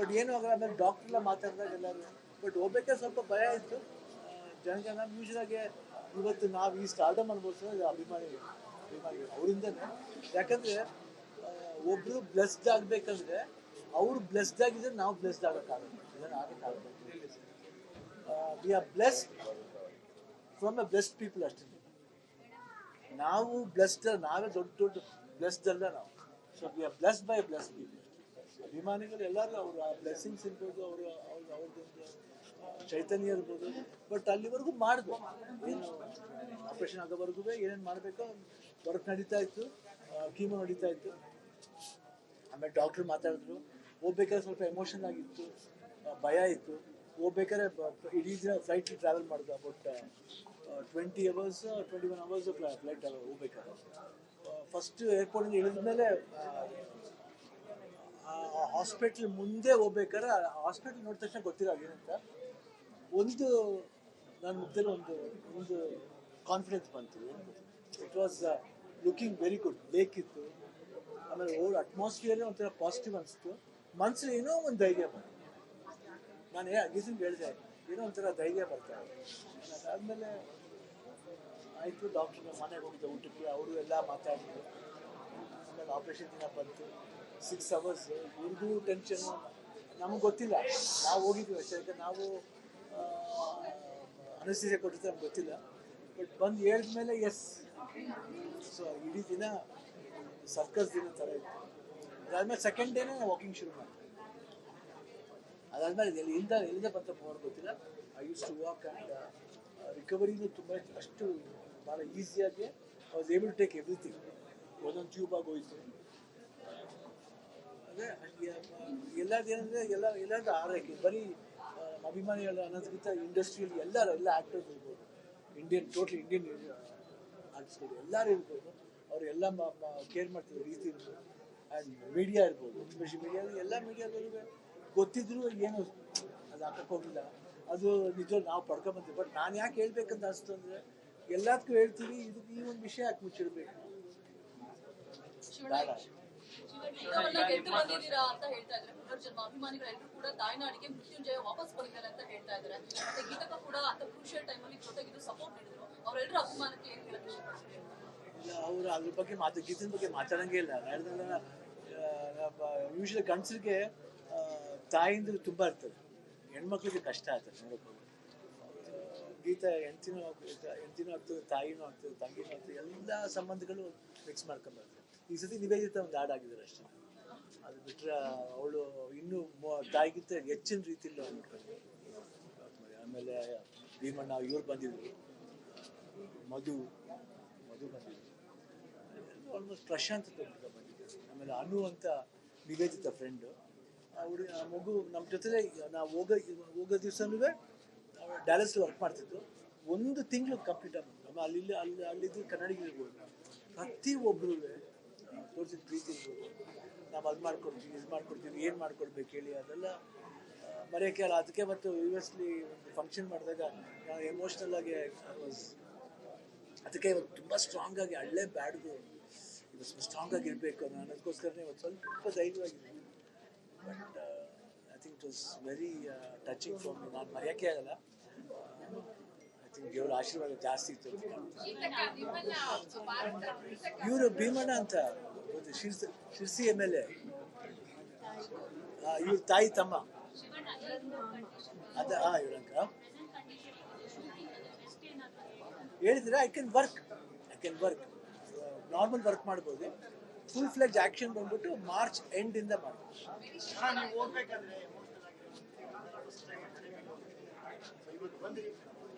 But ಏನೂ ಆಗಲ್ಲ. ಆಮೇಲೆ ಡಾಕ್ಟ್ರ್ ಎಲ್ಲ ಮಾತಾಡಿದಾಗ ಎಲ್ಲರೂ ಬಟ್ ಹೋಗ್ಬೇಕಾದ್ರೆ ಸ್ವಲ್ಪ ಭಯ ಇತ್ತು ಜನಕ್ಕೆ. ನಾವು ಯೂಶ್ವಲಾಗಿ ಇವತ್ತು ನಾವು ಈ ಸ್ಟಾರ್ಡಮ್ ಅನ್ಬೋದಿಸೋದು ಅಭಿಮಾನಿಗಳು ಅವರಿಂದನೇ. ಯಾಕಂದರೆ ಒಬ್ಬರು ಬ್ಲೆಸ್ಡ್ ಆಗಬೇಕಂದ್ರೆ ಅವರು ಬ್ಲೆಸ್ಡ್ ಆಗಿದ್ರೆ ನಾವು ಬ್ಲೆಸ್ಡ್ ಆಗೋಕ್ಕಾಗಲ್ಲ, ಇದನ್ನು ಆಗೋಕ್ಕಾಗಲ್ಲ. We are blessed from a blessed people ಅಷ್ಟೇ. ನಾವು ಬ್ಲೆಸ್ಡ್, ನಾವೇ ದೊಡ್ಡ ದೊಡ್ಡ ಬ್ಲೆಸ್ಡ್ ಅಲ್ಲ ನಾವು. So we are blessed by blessed people. ಅಭಿಮಾನಿಗಳು ಎಲ್ಲರೂ ಅವರು ಆ ಬ್ಲೆಸ್ಸಿಂಗ್ಸ್ ಇರ್ಬೋದು, ಅವ್ರದ್ದೊಂದು ಚೈತನ್ಯ ಇರ್ಬೋದು. ಬಟ್ ಅಲ್ಲಿವರೆಗೂ ಮಾಡಿದ್ವು, ಏನು ಆಪ್ರೇಷನ್ ಆಗೋವರೆಗೂ ಏನೇನು ಮಾಡಬೇಕೋ ವರ್ಕ್ ನಡೀತಾ ಇತ್ತು, ಕೀಮೋ ನಡೀತಾ ಇತ್ತು. ಆಮೇಲೆ ಡಾಕ್ಟ್ರು ಮಾತಾಡಿದ್ರು. ಹೋಗ್ಬೇಕಾದ್ರೆ ಸ್ವಲ್ಪ ಎಮೋಷನಲ್ ಆಗಿತ್ತು, ಭಯ ಇತ್ತು. ಹೋಗ್ಬೇಕಾದ್ರೆ ಇಡೀ ದಿನ ಫ್ಲೈಟ್ ಟ್ರಾವೆಲ್ ಮಾಡಿದ್ರು. ಅಬೌಟ್ 20 hours 21 hours ಫ್ಲೈಟ್ ಹೋಗ್ಬೇಕಾದ್ರೆ. ಫಸ್ಟ್ ಏರ್ಪೋರ್ಟಿಂದ ಇಳಿದ ಮೇಲೆ ಹಾಸ್ಪಿಟ್ಲ್ ಮುಂದೆ ಹೋಗ್ಬೇಕಾದ್ರೆ ಹಾಸ್ಪಿಟ್ಲ್ ನೋಡಿದ ತಕ್ಷಣ ಗೊತ್ತಿಲ್ಲ ಏನಂತ. ಒಂದು ನನ್ನ ಮುಖದಲ್ಲಿ ಒಂದು ಕಾನ್ಫಿಡೆನ್ಸ್ ಬಂತು. It was looking very good, ಬೇಕಿತ್ತು. ಆಮೇಲೆ ಓಲ್ಡ್ ಅಟ್ಮಾಸ್ಫಿಯರೇ ಒಂಥರ ಪಾಸಿಟಿವ್ ಅನಿಸ್ತು. ಮನಸ್ಸಲ್ಲಿ ಏನೋ ಒಂದು ಧೈರ್ಯ ಬಂತು. ನಾನು ಗೀಸನ್ಗೆ ಹೇಳಿದೆ, ಏನೋ ಒಂಥರ ಧೈರ್ಯ ಬರ್ತಾರೆ. ಅದಾದಮೇಲೆ ಆಯಿತು, ಡಾಕ್ಟ್ರ್ ಮನೆಗೆ ಹೋಗಿದ್ದೆ ಊಟಕ್ಕೆ, ಅವರು ಎಲ್ಲ ಮಾತಾಡಿದ್ರು. ಆಮೇಲೆ ಆಪ್ರೇಷನ್ ದಿನ ಬಂತು, 6 hours. ಇವ್ರಿಗೂ ಟೆನ್ಷನ್ನು, ನಮಗೆ ಗೊತ್ತಿಲ್ಲ. ನಾವು ಹೋಗಿದ್ವಿ ಅಷ್ಟೇ, ಯಾಕೆ ನಾವು ಅನಸ್ತೀಸಿಯಾ ಕೊಟ್ಟಿದ್ದು ನಮ್ಗೆ ಗೊತ್ತಿಲ್ಲ. ಬಟ್ ಬಂದು ಹೇಳಿದ್ಮೇಲೆ ಎಸ್. ಸೊ ಇಡೀ ದಿನ ಸರ್ಕಸ್ ದಿನ ಥರ ಇತ್ತು. ಅದಾದಮೇಲೆ ಸೆಕೆಂಡ್ ಡೇನೇ ನಾವು ವಾಕಿಂಗ್ ಶುರು ಮಾಡಿದೆ. ಅದಾದಮೇಲೆ ಎಲ್ಲಿಂದ ಬಂತ ಪವರ್ ಗೊತ್ತಿಲ್ಲ. I use to walk. And ರಿಕವರಿನೂ ತುಂಬ ಅಷ್ಟು ಭಾಳ ಈಸಿಯಾಗಿ I was able to take everything. ಒಂದೊಂದು ಟ್ಯೂಬ್ ಆಗೋಯ್ತು. ಅದೇ ಎಲ್ಲದೇನೆಂದರೆ ಎಲ್ಲರದ್ದು ಆರೈಕೆ. ಬರೀ ಅಭಿಮಾನಿಗಳ ಅನ್ನೋದಕ್ಕಿಂತ ಇಂಡಸ್ಟ್ರಿಯಲ್ಲಿ ಎಲ್ಲ ಆ್ಯಕ್ಟರ್ಸ್ ಇರ್ಬೋದು, ಟೋಟಲ್ ಇಂಡಿಯನ್ ಆರ್ಟಿಸ್ಟ್ಗಳು ಎಲ್ಲರೂ ಇರ್ಬೋದು. ಅವರೆಲ್ಲ ಕೇರ್ ಮಾಡ್ತಿರೋ ರೀತಿ ಇರ್ಬೋದು. ಆ್ಯಂಡ್ ಮೀಡಿಯಾ ಇರ್ಬೋದು, ಎಸ್ಪೆಷಲಿ ಎಲ್ಲ ಮೀಡಿಯಾದಲ್ಲೂ ಗೊತ್ತಿದ್ರು ಏನು ಅದು ಹಾಕಕ್ಕೆ ಹೋಗಿಲ್ಲ. ಅದು ನಿಜವಾಗಿ ನಾವು ಪಡ್ಕೊಂಬಂತೀವಿ. ಬಟ್ ನಾನು ಯಾಕೆ ಹೇಳ್ಬೇಕಂತ ಅನಿಸ್ತು ಅಂದರೆ, ಎಲ್ಲದಕ್ಕೂ ಹೇಳ್ತೀವಿ, ಇದಕ್ಕೆ ಈ ಒಂದು ವಿಷಯ ಯಾಕೆ ಮುಚ್ಚಿಡ್ಬೇಕು ಬೇಡ. ಗೆದ್ದು ಬಂದಿದ್ದೀರಾ ಅಂತ ಹೇಳ್ತಾ ಇದ್ದಾರೆ ಪುನರ್ಜನ್ಮ. ಅಭಿಮಾನಿಗಳೆಲ್ಲರೂ ಕೂಡ ತಾಯ್ನಾಡಿಗೆ ಮೃತ್ಯುಂಜಯ ವಾಪಸ್ ಬಂದಿದ್ದಾರೆ ಅಂತ ಹೇಳ್ತಾ ಇದ್ದಾರೆ. ಮತ್ತೆ ಗೀತಕ್ಕ ಕೂಡ ಅಂತ ಕ್ರೂಷಿಯಲ್ ಟೈಮಲ್ಲಿ ಜೊತೆಗಿದ್ದು ಸಪೋರ್ಟ್ ನೀಡಿದ್ರು. ಅವರೆಲ್ಲರೂ ಅಭಿಮಾನಕ್ಕೆ ಏನು ಹೇಳಕ್ಕೆ ಇಷ್ಟಪಡ್ತಾರೆ? ಇಲ್ಲ, ಅವರು ಅದ್ರ ಬಗ್ಗೆ ಗೀತದ ಬಗ್ಗೆ ಮಾತಾಡೋಂಗೇ ಇಲ್ಲ. ನಡೆದಲ್ಲ ಯೂಶ್ವಲಿ ಗಂಡಸರಿಗೆ ತಾಯಿಂದ್ರೆ ತುಂಬ ಇರ್ತದೆ, ಹೆಣ್ಮಕ್ಳಿಗೆ ಕಷ್ಟ ಆಗ್ತದೆ ನೋಡೋಕೆ. ಗೀತ ಹೆಂಡ್ತಿನೂ ಆಗ್ತದೆ, ತಾಯಿನೂ ಆಗ್ತದೆ, ತಂಗಿನೂ ಆಗ್ತದೆ, ಎಲ್ಲ ಸಂಬಂಧಗಳು ಮಿಕ್ಸ್ ಮಾಡ್ಕೊಂಬರ್ತದೆ. ಈ ಸತಿ ನಿವೇದಿತ ಒಂದು ಹಾಡಾಗಿದ್ದಾರೆ ಅಷ್ಟೇ. ಅದು ಬಿಟ್ಟರೆ ಅವಳು ಇನ್ನೂ ತಾಯಿಗಿಂತ ಹೆಚ್ಚಿನ ರೀತಿಯಲ್ಲಿ ಅವ್ರು ನೋಡ್ಕೊಂಡು. ಆಮೇಲೆ ಭೀಮಣ್ಣ ಇವ್ರು ಬಂದಿದ್ರು, ಮಧು ಬಂದಿದ್ರು, ಆಲ್ಮೋಸ್ಟ್ ಪ್ರಶಾಂತ್ ಬಂದಿದ್ರು. ಆಮೇಲೆ ಅನು ಅಂತ ನಿವೇದಿತ ಫ್ರೆಂಡು, ಅವರು ಆ ಮಗು ನಮ್ಮ ಜೊತೆಲೇ ನಾವು ಹೋಗೋ ದಿವಸನೂ ಡ್ಯಾಲಸ್ ವರ್ಕ್ ಮಾಡ್ತಿದ್ದು. 1 ತಿಂಗಳು ಕಂಪ್ಲೀಟ್ ಆಗ್ಬೋದು. ಆಮೇಲೆ ಅಲ್ಲಿದ್ದು ಕನ್ನಡಿಗರಿರ್ಬೋದು, ಪ್ರತಿಯೊಬ್ಬರೂ ತೋರಿಸಿದ ಪ್ರೀತಿ ಇರ್ಬೋದು. ನಾವು ಅದು ಮಾಡ್ಕೊಡ್ತೀವಿ, ಇದು ಮಾಡ್ಕೊಡ್ತೀವಿ, ಏನು ಮಾಡ್ಕೊಡ್ಬೇಕು ಹೇಳಿ, ಅದೆಲ್ಲ ಮರೆಯೋಕ್ಕೆ ಅಲ್ಲ. ಅದಕ್ಕೆ ಮತ್ತು ಯೂಎಸ್ಲಿ ಒಂದು ಫಂಕ್ಷನ್ ಮಾಡಿದಾಗ ನಾವು ಎಮೋಷ್ನಲ್ ಆಗಿ ಅದಕ್ಕೆ ಇವತ್ತು ತುಂಬ ಸ್ಟ್ರಾಂಗ್ ಆಗಿ ಹಳ್ಳೆ ಬ್ಯಾಡ್ದು ಇವತ್ತು ಸ್ಟ್ರಾಂಗ್ ಆಗಿರಬೇಕು ಅನ್ನೋದಕ್ಕೋಸ್ಕರನೇ ಇವತ್ತು ಸ್ವಲ್ಪ ಧೈರ್ಯವಾಗಿದೆ. But I think it was very touching for me. ನಾನು ಮರೆಯೋಕ್ಕೆ ಆಗಲ್ಲ. ಐ ಥಿಂಕ್ ದೇವರ ಆಶೀರ್ವಾದ ಜಾಸ್ತಿ ಇತ್ತು. ಇವರು ಭೀಮಣ್ಣ ಅಂತ ಶಿರ್ಸಿ MLA, ಇವ್ರ ತಾಯಿ ತಮ್ಮ ಅದ ಇವ್ರಂಕ ಹೇಳಿದ್ರೆ I can work normal work ಮಾಡ್ಬೋದು. ಫುಲ್ ಫ್ಲೆಜ್ ಆಕ್ಷನ್ ಬಂದ್ಬಿಟ್ಟು ಮಾರ್ಚ್ ಎಂಡಿಂದ ಮಾಡ್ಬೋದು.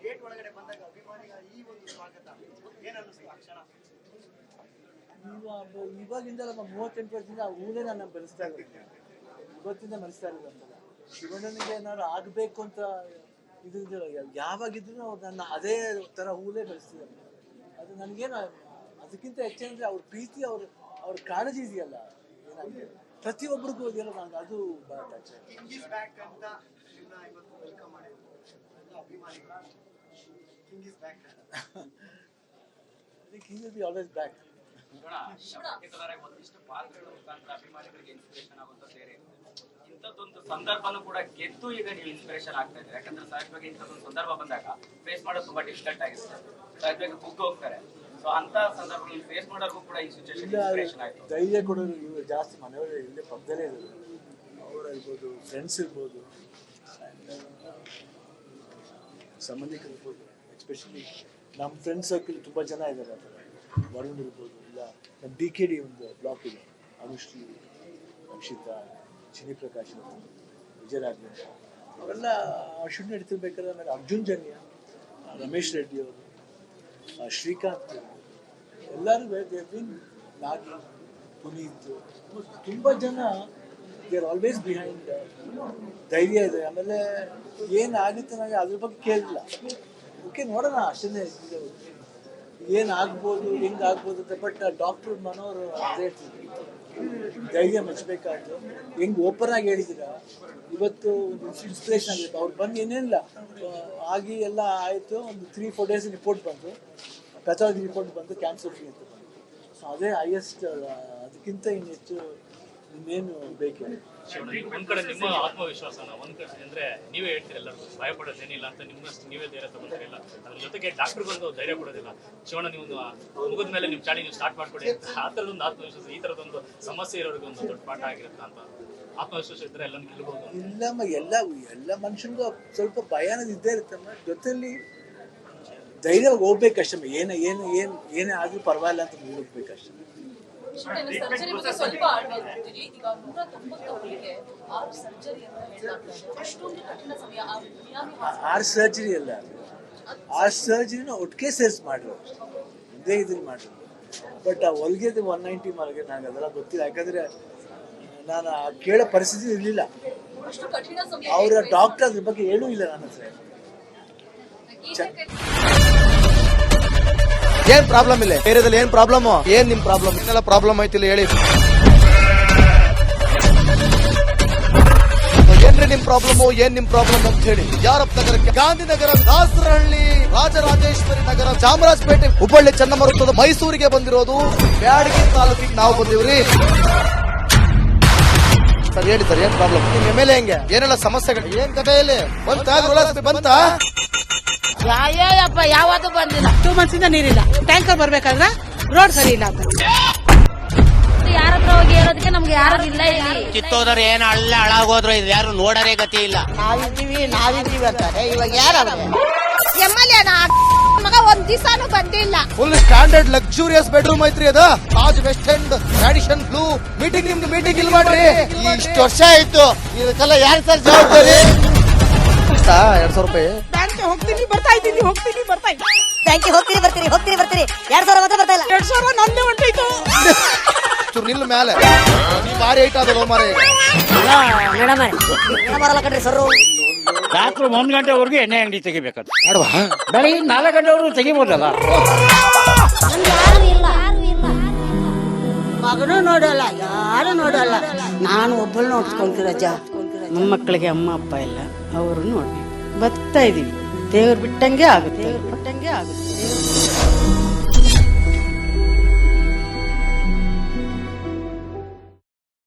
ಇವಾಗಿಂದ ನಮ್ಮ 38 ವರ್ಷದಿಂದ ಆ ಊರೇ ನನ್ನ ಬೆಳೆಸ್ತಾ ಇರೋದು, ಇವತ್ತಿಂದ ಬೆಳೆಸ್ತಾ ಇರೋದು ಅಂತಲ್ಲ. ಶಿವಣ್ಣನಿಗೆ ಏನಾದ್ರು ಆಗಬೇಕು ಅಂತ ಇದು ಯಾವಾಗಿದ್ರು ಅವ್ರು ನನ್ನ ಅದೇ ಥರ ಹೂಲೇ ಬೆಳೆಸ್ತಿದ್ದಾರೆ. ಅದು ನನಗೇನು ಅದಕ್ಕಿಂತ ಹೆಚ್ಚೇನಂದರೆ ಅವ್ರ ಪ್ರೀತಿ, ಅವ್ರ ಕಾಳಜಿ ಇದೆಯಲ್ಲ, ಏನಾಗಿದೆ ಪ್ರತಿಯೊಬ್ಬರಿಗೂ ಇದೆಯಲ್ಲ, ನನಗೆ ಅದು ಭಾಳ ಟಚ್ ಆಗಿದೆ. he will be always back. ಒಂದಿಷ್ಟು ಪಾತ್ರಗಳ ಮುಖಾಂತರ ಅಭಿಮಾನಿಗಳಿಗೆ ಇನ್ಸ್ಪಿರೇಷನ್ ಆಗುವಂತ ಬೇರೆ ಇಂಥದ್ದೊಂದು ಸಂದರ್ಭನೂ ಕೂಡ ಗೆದ್ದು ಈಗ ನೀವು ಇನ್ಸ್ಪಿರೇಷನ್ ಆಗ್ತಾ ಇದ್ದೀರಿ. ಯಾಕಂದ್ರೆ ಸಹಜವಾಗಿ ಇಂಥದ್ದೊಂದು ಸಂದರ್ಭ ಬಂದಾಗ ಫೇಸ್ ಮಾಡೋದು ತುಂಬಾ ಡಿಫಿಕಲ್ಟ್ ಆಗಿರುತ್ತೆ, ಸಹಜವಾಗಿ ಕುಗ್ಗಿ ಹೋಗ್ತಾರೆ. ಸೊ ಅಂತ ಸಂದರ್ಭಗಳಲ್ಲಿ ಫೇಸ್ ಮಾಡೋರ್ಗೂ ಕೂಡ ಈ ಸಿಚುವೇಶನ್ ಇನ್ಸ್ಪಿರೇಷನ್ ಆಯ್ತು. ಧೈರ್ಯ ಕೊಡೋರು ಇವರು ಜಾಸ್ತಿ ಮನೆಯವರು ಇಲ್ಲೇ ಪಕ್ಕದಲ್ಲೇ ಇರೋದು, ಅವರಿರ್ಬೋದು, ಫ್ರೆಂಡ್ಸ್ ಇರ್ಬೋದು, ಸಂಬಂಧಿಕರು ಇರ್ಬೋದು. ಎಸ್ಪೆಷಲಿ ನಮ್ಮ ಫ್ರೆಂಡ್ ಸರ್ಕಲ್ ತುಂಬ ಜನ ಇದ್ದಾರೆ. ಆ ಥರ ವರುಣ್ ಇರ್ಬೋದು, ಇಲ್ಲ ನಮ್ಮ DKD ಒಂದು ಬ್ಲಾಕ್ ಇದೆ, ಅನುಶ್ರೀ, ಅಕ್ಷಿತಾ, ಚಿನಿಪ್ರಕಾಶ್, ವಿಜಯರಾಘವ, ಅವರೆಲ್ಲ ಶೂಟ್ ನಡೀತಿರ್ಬೇಕಾದ್ರೆ ಆಮೇಲೆ ಅರ್ಜುನ್ ಜನ್ಯ, ರಮೇಶ್ ರೆಡ್ಡಿ ಅವರು, ಶ್ರೀಕಾಂತ್, ಎಲ್ಲರೂ ನಾಗಿ, ಪುನೀತ್, ತುಂಬ ಜನ ದೇ ಆರ್ ಆಲ್ವೇಸ್ ಬಿಹೈಂಡ್. ಧೈರ್ಯ ಇದೆ. ಆಮೇಲೆ ಏನಾಗುತ್ತೆ ನನಗೆ ಅದ್ರ ಬಗ್ಗೆ ಕೇಳಿಲ್ಲ. ಓಕೆ ನೋಡೋಣ ಅಷ್ಟೇ, ಏನಾಗ್ಬೋದು ಹೆಂಗಾಗ್ಬೋದು ಅಂತ. ಬಟ್ ಡಾಕ್ಟರ್ ಮನೋರು ಅದೇ ಹೇಳ್ತಿದ್ರು, ಧೈರ್ಯ ಮೆಚ್ಚಬೇಕಾಯ್ತು. ಹೆಂಗೆ ಓಪನ್ ಆಗಿ ಹೇಳಿದ್ದೀರಾ, ಇವತ್ತು ಒಂದು ಇನ್ಸ್ಪಿರೇಷನ್ ಆಗಿರುತ್ತೆ. ಅವ್ರು ಬಂದು ಏನೇನಿಲ್ಲ ಆಗಿ ಎಲ್ಲ ಆಯಿತು. ಒಂದು 3-4 ಡೇಸ್ ರಿಪೋರ್ಟ್ ಬಂತು, ಪೆಥಾಲಜಿ ರಿಪೋರ್ಟ್ ಬಂದು ಕ್ಯಾನ್ಸರ್ ಫ್ರೀ ಅಂತ ಬಂತು. ಸೊ ಅದೇ ಹೈಯೆಸ್ಟ್. ಅದಕ್ಕಿಂತ ಇನ್ನು ಹೆಚ್ಚು ಇನ್ನೇನು ಬೇಕಿಲ್ಲ. ಒಂದ್ ಕಡೆ ನಿಮ್ಮ ಆತ್ಮವಿಶ್ವಾಸನ, ಒಂದ್ ಕಡೆ ಅಂದ್ರೆ ನೀವೇ ಹೇಳ್ತೀರಿ ಎಲ್ಲರಿಗೂ ಭಯ ಪಡೋದೇನಿಲ್ಲ ಅಂತ, ನಿಮ್ಮಷ್ಟು ನೀವೇ ಧೈರ್ಯ ತಗೊಂಡಿಲ್ಲ. ಅದ್ರ ಜೊತೆಗೆ ಡಾಕ್ಟರ್ ಬಂದು ಧೈರ್ಯ ಕೊಡೋದಿಲ್ಲ. ಶಿವಣ್ಣ ನೀವು ಮುಗಿದ ಮೇಲೆ ನಿಮ್ ಚಾಳಿ ನೀವು ಸ್ಟಾರ್ಟ್ ಮಾಡ್ಕೊಡಿ ಅಂತ. ಆ ಥರದೊಂದು ಆತ್ಮವಿಶ್ವಾಸ, ಈ ಥರದೊಂದು ಸಮಸ್ಯೆ ಇರೋರಿಗೆ ಒಂದು ದೊಡ್ಡ ಪಾಠ ಆಗಿರುತ್ತೆ ಅಂತ ಆತ್ಮವಿಶ್ವಾಸ ಇದ್ರೆ ಎಲ್ಲ ಗೆಲ್ಬಹುದು. ಇಲ್ಲಮ್ಮ, ಎಲ್ಲ ಮನುಷ್ಯನಿಗೂ ಸ್ವಲ್ಪ ಭಯ ಅನ್ನೋದು ಇದ್ದೇ ಇರುತ್ತಮ್ಮ. ಜೊತೆಲಿ ಧೈರ್ಯವಾಗಿ ಹೋಗ್ಬೇಕಷ್ಟಮ್ಮ. ಏನೇ ಆದ್ರೂ ಪರವಾಗಿಲ್ಲ ಅಂತ ಹೋಗ್ಬೇಕಷ್ಟೇ. ಸರ್ಜರಿ ಬಗ್ಗೆ ಸ್ವಲ್ಪ ಆಡ್ತಿದ್ದೀರಿ. ಈಗ 190 6 ಸರ್ಜರಿ ಅಂತ ಹೇಳ್ತಾರೆ. ಅಷ್ಟೊಂದು ಕಠಿಣ ಸಮಯ. 6 ಸರ್ಜರಿ ಅಲ್ಲ, 6 ಸರ್ಜರಿನ ಒಟ್ಟಿಗೆ ಸೇರಿಸಿ ಮಾಡಿರೋ, ಇದೇ ಇದ್ರಲ್ಲಿ ಮಾಡಿರೋ. ಬಟ್ ಆ ಹೊಲಿಗೆದು 190 ಮಾರ್ಗೆ ನನಗೆ ಅದೆಲ್ಲ ಗೊತ್ತಿಲ್ಲ. ಯಾಕಂದ್ರೆ ನಾನು ಕೇಳೋ ಪರಿಸ್ಥಿತಿ ಇರಲಿಲ್ಲ. ಅಷ್ಟು ಕಠಿಣ ಸಮಯ ಅವರ ಡಾಕ್ಟರ್ ಅದ್ರ ಬಗ್ಗೆ ಹೇಳೂ ಇಲ್ಲ ನನ್ನ ಹತ್ರ. ಏನ್ ಪ್ರಾಬ್ಲಮ್ ಇಲ್ಲ ಏರಿಯಾದಲ್ಲಿ? ಏನ್ ಪ್ರಾಬ್ಲಮ್? ಏನ್ ನಿಮ್ ಪ್ರಾಬ್ಲಮ್? ಏನೆಲ್ಲ ಪ್ರಾಬ್ಲಮ್ ಆಯ್ತಿಲ್ಲ ಹೇಳಿ. ಏನ್ರಿ ನಿಮ್ ಪ್ರಾಬ್ಲಮ್? ಏನ್ ನಿಮ್ ಪ್ರಾಬ್ಲಮ್ ಅಂತ ಹೇಳಿ. ಯಾರಪ್ಪ ನಗರಕ್ಕೆ? ಗಾಂಧಿನಗರ, ದಾಸರಹಳ್ಳಿ, ರಾಜರಾಜೇಶ್ವರಿ ನಗರ, ಚಾಮರಾಜಪೇಟೆ, ಹುಬ್ಬಳ್ಳಿ, ಚನ್ನಮರುತ್ತದ, ಮೈಸೂರಿಗೆ ಬಂದಿರೋದು. ಬ್ಯಾಡಗಿ ತಾಲೂಕಿಗೆ ನಾವು ಬಂದಿವ್ರಿ. ಸರ್ ಹೇಳಿ ಸರ್, ಏನ್ ಪ್ರಾಬ್ಲಮ್? ನಿಮ್ MLA ಹೆಂಗೆ? ಏನೆಲ್ಲ ಸಮಸ್ಯೆಗಳು? ಏನ್ ಕಥೆ ಇಲ್ಲಿ ಬಂತ? ಅಯ್ಯಪ್ಪ ಯಾವತ್ತೂ ಬಂದಿಲ್ಲ. 2 months ಇಂದ ನೀರಿಲ್ಲ. ಟ್ಯಾಂಕರ್ ಬರ್ಬೇಕಾದ್ರೆ ರೋಡ್ ಸರಿ ಇಲ್ಲ ಅಂತ ಯಾರ ಹತ್ರ ಹೋಗಿ ಹೇಳೋದಕ್ಕೆ ನಮ್ಗೆ ಯಾರು ಇಲ್ಲ. ಇಲ್ಲಿ ಕಿತ್ತೋದ್ರೆ ಏನ್ ಹಾಳಾಗೋದ್ರು ಇದು ಯಾರು ನೋಡರೇ ಗತಿ ಇಲ್ಲ. ನಾವಿದ್ದೀವಿ ಅಂತಾರೆ. ಇವಾಗ ಯಾರು MLA ಮಗ ಒಂದ್ ದಿವಸನೂ ಬಂದಿಲ್ಲ. ಫುಲ್ ಸ್ಟ್ಯಾಂಡರ್ಡ್ ಲಕ್ಸುರಿಯಸ್ ಬೆಡ್ರೂಮ್ ಐತ್ರಿ ಅದ. Taj West End tradition blue. ನಿಮ್ದು ಮೀಟಿಂಗ್ ಇಲ್ಲಿ ಮಾಡ್ರಿ. ಇಷ್ಟು ವರ್ಷ ಆಯ್ತು, ಇದಕ್ಕೆಲ್ಲ ಯಾರು ಸರ್ ಜವಾಬ್ದಾರಿ? 2,000 ರೂಪಾಯಿ ಹೋಗ್ತೀನಿ ಬರ್ತಾ ಇದ್ದೀನಿ. ಬ್ಯಾಂಕಿಗೆ ಹೋಗ್ತೀರಿ ಬರ್ತೀರಿ 2,000 ಮಾತ್ರ ಬರ್ತಾ ಇಲ್ಲ. 2,000 ನಂದೇ ಹೊಂಟೋಯ್ತು. ನಿಲ್ಲ ಮೇಲೆ ಭಾರಿ ಐಟ್ ಅದಲ್ಲ ಮಾರೇ. ಬರಲ್ಲ ಕಣ್ರಿ ಸರ್. ರಾತ್ರಿ 1 ಗಂಟೆವರೆಗೂ ಎಣ್ಣೆ ಅಂಗಡಿ ತೆಗಿಬೇಕಂತ. ಬೆಳಿಗ್ಗೆ 4 ಗಂಟೆವರೆಗೂ ತೆಗಿಬೋದಲ್ಲ. ಮಗನೂ ನೋಡಲ್ಲ, ಯಾರು ನೋಡಲ್ಲ. ನಾನು ಒಬ್ಬಳು ನೋಡ್ಸ್ಕೊಂತೀರಜ್ಜ. ಮೊಮ್ಮಕ್ಕಳಿಗೆ ಅಮ್ಮ ಅಪ್ಪ ಇಲ್ಲ, ಅವರು ನೋಡಿ ಬರ್ತಾ ಇದೀವಿ. ದೇವ್ರು ಬಿಟ್ಟಂಗೆ ಆಗುತ್ತೆ.